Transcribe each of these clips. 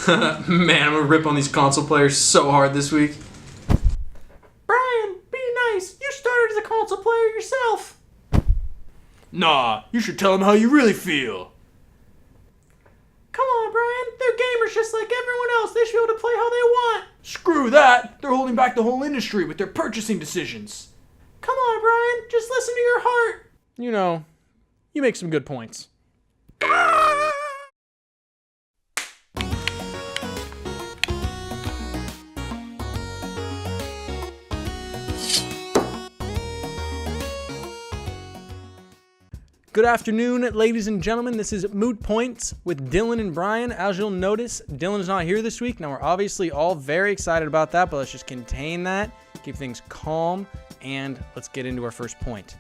Man, I'm gonna rip on these console players so hard this week. Brian, be nice. You started as a console player yourself. Nah, you should tell them how you really feel. Come on, Brian. They're gamers just like everyone else. They should be able to play how they want. Screw that. They're holding back the whole industry with their purchasing decisions. Come on, Brian. Just listen to your heart. You know, you make some good points. Good afternoon, ladies and gentlemen. This is Moot Points with Dylan and Brian. As you'll notice, Dylan's not here this week. Now, we're obviously all very excited about that, but let's just contain that, keep things calm, and let's get into our first point.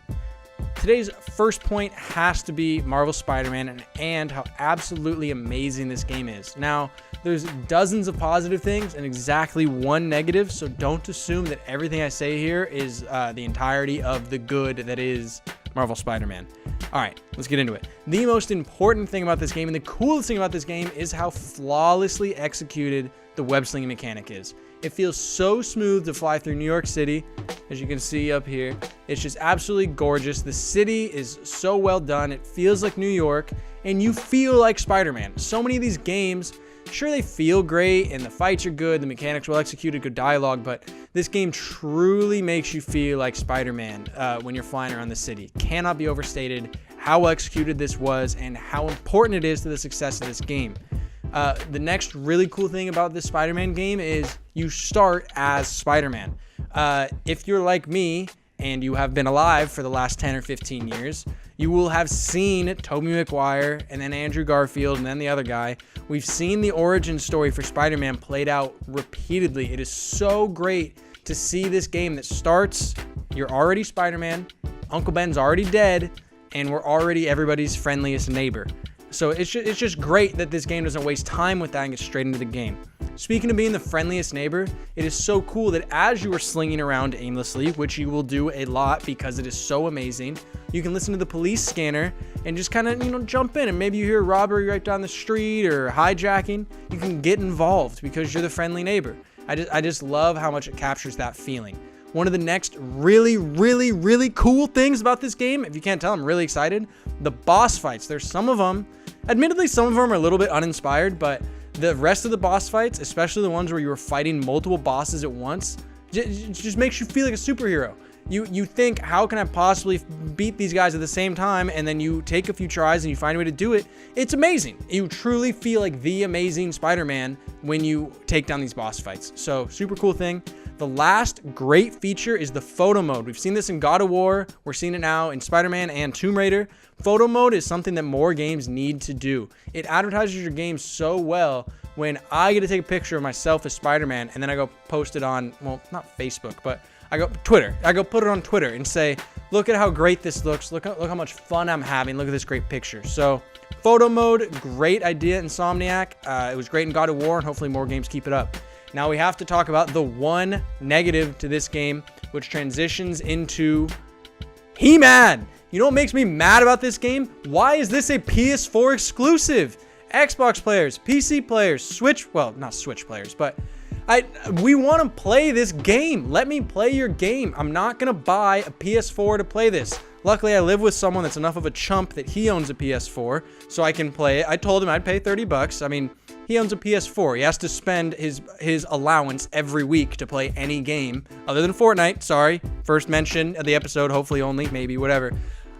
Today's first point has to be Marvel Spider-Man and how absolutely amazing this game is. Now, there's dozens of positive things and exactly one negative, so don't assume that everything I say here is the entirety of the good that is Marvel Spider-Man. All right, let's get into it. The most important thing about this game and the coolest thing about this game is how flawlessly executed the web slinging mechanic is. It feels so smooth to fly through New York City, as you can see up here. It's just absolutely gorgeous. The city is so well done. It feels like New York, and you feel like Spider-Man. So many of these games, sure, they feel great, and the fights are good, the mechanics well executed, good dialogue, but this game truly makes you feel like Spider-Man when you're flying around the city. Cannot be overstated how well executed this was and how important it is to the success of this game. The next really cool thing about this Spider-Man game is you start as Spider-Man. If you're like me and you have been alive for the last 10 or 15 years, you will have seen Tobey Maguire and then Andrew Garfield and then the other guy. We've seen the origin story for Spider-Man played out repeatedly. It is so great to see this game that starts, you're already Spider-Man, Uncle Ben's already dead, and we're already everybody's friendliest neighbor. So it's just great that this game doesn't waste time with that and gets straight into the game. Speaking of being the friendliest neighbor, it is so cool that as you are slinging around aimlessly, which you will do a lot because it is so amazing, you can listen to the police scanner and just kind of, jump in, and maybe you hear a robbery right down the street or hijacking. You can get involved because you're the friendly neighbor. I just love how much it captures that feeling. One of the next really, really, really cool things about this game, if you can't tell, I'm really excited, the boss fights. There's some of them, admittedly, some of them are a little bit uninspired, but the rest of the boss fights, especially the ones where you were fighting multiple bosses at once, just makes you feel like a superhero. You think, how can I possibly beat these guys at the same time? And then you take a few tries and you find a way to do it. It's amazing. You truly feel like the amazing Spider-Man when you take down these boss fights. So super cool thing. The last great feature is the photo mode. We've seen this in God of War. We're seeing it now in Spider-Man and Tomb Raider. Photo mode is something that more games need to do. It advertises your game so well. When I get to take a picture of myself as Spider-Man and then I go post it on, well, not Facebook, but I go Twitter. I go put it on Twitter and say, look at how great this looks. Look how much fun I'm having. Look at this great picture. So photo mode, great idea, Insomniac. It was great in God of War, and hopefully more games keep it up. Now we have to talk about the one negative to this game, which transitions into He-Man. You know what makes me mad about this game? Why is this a PS4 exclusive? Xbox players, PC players, Switch, well, not Switch players, but we want to play this game. Let me play your game. I'm not going to buy a PS4 to play this. Luckily, I live with someone that's enough of a chump that he owns a PS4, so I can play it. I told him I'd pay $30. I mean, he owns a PS4. He has to spend his allowance every week to play any game other than Fortnite. Sorry, first mention of the episode, hopefully only, maybe, whatever.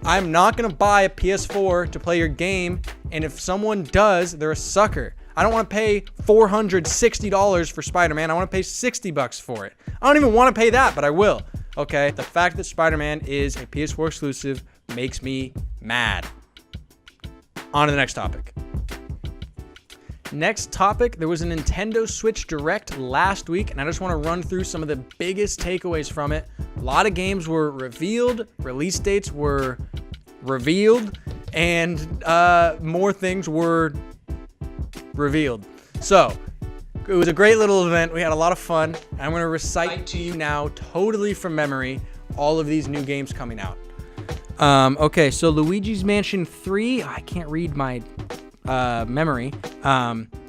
I'm not going to buy a PS4 to play your game, and if someone does, they're a sucker. I don't want to pay $460 for Spider-Man. I want to pay $60 for it. I don't even want to pay that, but I will. Okay, the fact that Spider-Man is a PS4 exclusive makes me mad. On to the next topic. Next topic, there was a Nintendo Switch Direct last week, and I just want to run through some of the biggest takeaways from it. A lot of games were revealed, release dates were revealed, and more things were revealed. So, it was a great little event. We had a lot of fun. I'm going to recite to you now, totally from memory, all of these new games coming out. Okay, so Luigi's Mansion 3, I can't read my memory.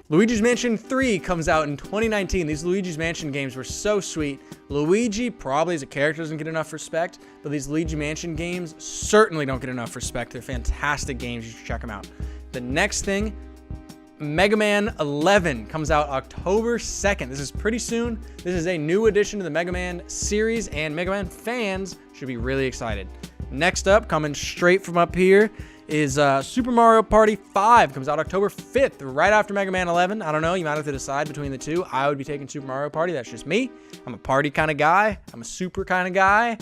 Luigi's Mansion 3 comes out in 2019. These Luigi's Mansion games were so sweet. Luigi probably as a character doesn't get enough respect, but these Luigi Mansion games certainly don't get enough respect. They're fantastic games. You should check them out. The next thing, Mega Man 11 comes out October 2nd. This is pretty soon. This is a new addition to the Mega Man series, and Mega Man fans should be really excited. Next up, coming straight from up here, is Super Mario Party 5. Comes out October 5th, right after Mega Man 11. I don't know. You might have to decide between the two. I would be taking Super Mario Party. That's just me. I'm a party kind of guy. I'm a super kind of guy.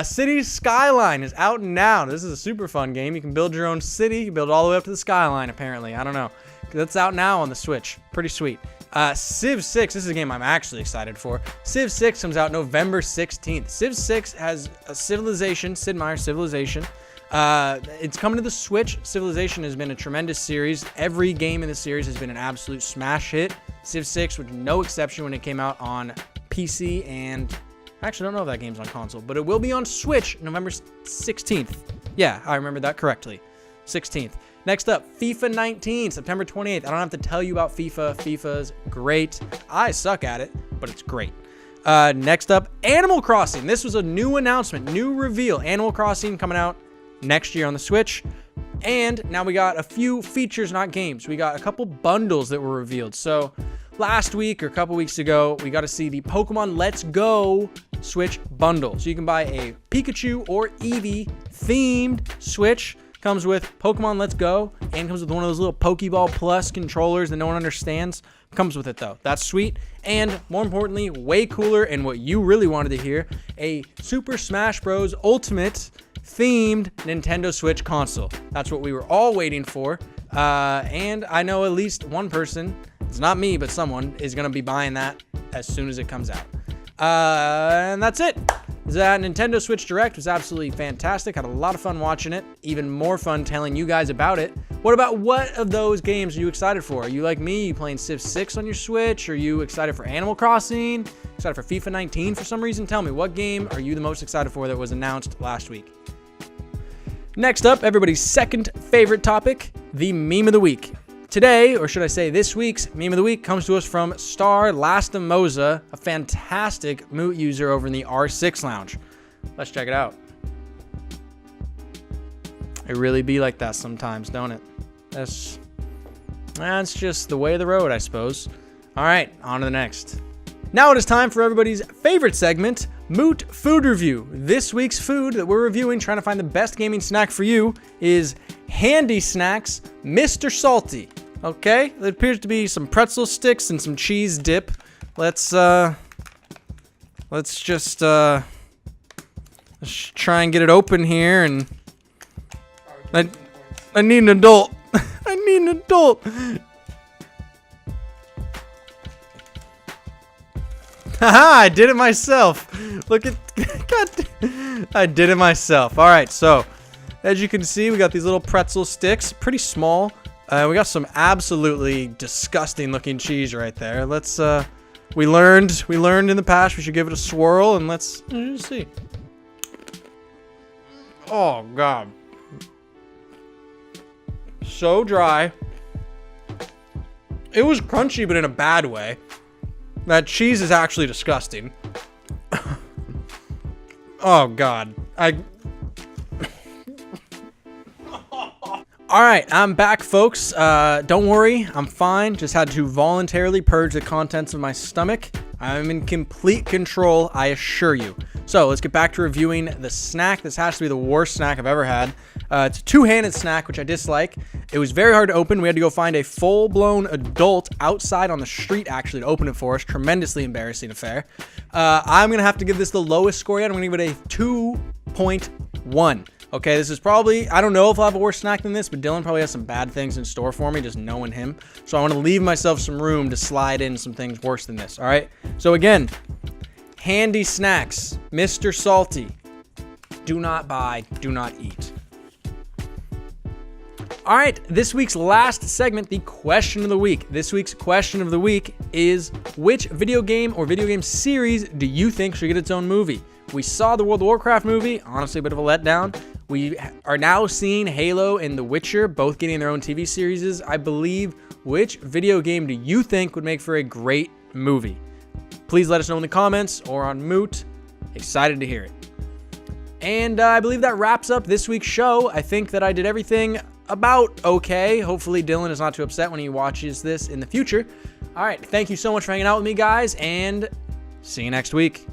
Cities Skyline is out now. This is a super fun game. You can build your own city. You build all the way up to the skyline, apparently. I don't know. That's out now on the Switch. Pretty sweet. Civ 6, this is a game I'm actually excited for. Civ 6 comes out November 16th. Civ 6 has a Civilization, Sid Meier's Civilization. It's coming to the Switch. Civilization has been a tremendous series. Every game in the series has been an absolute smash hit. Civ 6 was no exception when it came out on PC, and I actually don't know if that game's on console, but it will be on Switch November 16th. Yeah, I remembered that correctly. 16th. Next up, FIFA 19, September 28th. I don't have to tell you about FIFA. FIFA's great. I suck at it, but it's great. Next up, Animal Crossing. This was a new announcement, new reveal. Animal Crossing coming out next year on the Switch. And now we got a few features, not games. We got a couple bundles that were revealed. So last week or a couple weeks ago, we got to see the Pokemon Let's Go Switch bundle. So you can buy a Pikachu or Eevee themed Switch. Comes with Pokemon Let's Go and comes with one of those little Pokeball Plus controllers that no one understands. Comes with it though. That's sweet. And more importantly, way cooler, and what you really wanted to hear, a Super Smash Bros. Ultimate themed Nintendo Switch console. That's what we were all waiting for. And I know at least one person, it's not me, but someone, is going to be buying that as soon as it comes out. And that's it. That Nintendo Switch Direct was absolutely fantastic. Had a lot of fun watching it. Even more fun telling you guys about it. What of those games are you excited for? Are you like me? You playing Civ 6 on your Switch? Are you excited for Animal Crossing? Excited for FIFA 19 for some reason? Tell me, what game are you the most excited for that was announced last week? Next up, everybody's second favorite topic, the Meme of the Week. Today, or should I say this week's Meme of the Week, comes to us from Star Lastimoza, a fantastic Moot user over in the R6 Lounge. Let's check it out. It really be like that sometimes, don't it? That's just the way of the road, I suppose. All right, on to the next. Now it is time for everybody's favorite segment, Moot Food Review. This week's food that we're reviewing, trying to find the best gaming snack for you, is Handy Snacks Mr. Salty. Okay, there appears to be some pretzel sticks and some cheese dip. Let's try and get it open here, and I need an adult. I need an adult. Haha, I did it myself. Look at, God, I did it myself. All right, so as you can see, we got these little pretzel sticks, pretty small. We got some absolutely disgusting looking cheese right there. Let's, we learned in the past we should give it a swirl, and let's see. Oh, God. So dry. It was crunchy, but in a bad way. That cheese is actually disgusting. Oh, God. All right, I'm back, folks. Don't worry, I'm fine. Just had to voluntarily purge the contents of my stomach. I'm in complete control, I assure you. So let's get back to reviewing the snack. This has to be the worst snack I've ever had. It's a two-handed snack, which I dislike. It was very hard to open. We had to go find a full-blown adult outside on the street, actually, to open it for us. Tremendously embarrassing affair. I'm going to have to give this the lowest score yet. I'm going to give it a 2.1. Okay, this is probably, I don't know if I'll have a worse snack than this, but Dylan probably has some bad things in store for me, just knowing him. So I want to leave myself some room to slide in some things worse than this, all right? So again, Handy Snacks, Mr. Salty. Do not buy, do not eat. All right, this week's last segment, the question of the week. This week's question of the week is, which video game or video game series do you think should get its own movie? We saw the World of Warcraft movie, honestly a bit of a letdown. We are now seeing Halo and The Witcher both getting their own TV series. I believe which video game do you think would make for a great movie? Please let us know in the comments or on Moot. Excited to hear it. And I believe that wraps up this week's show. I think that I did everything about okay. Hopefully Dylan is not too upset when he watches this in the future. All right, thank you so much for hanging out with me, guys, and see you next week.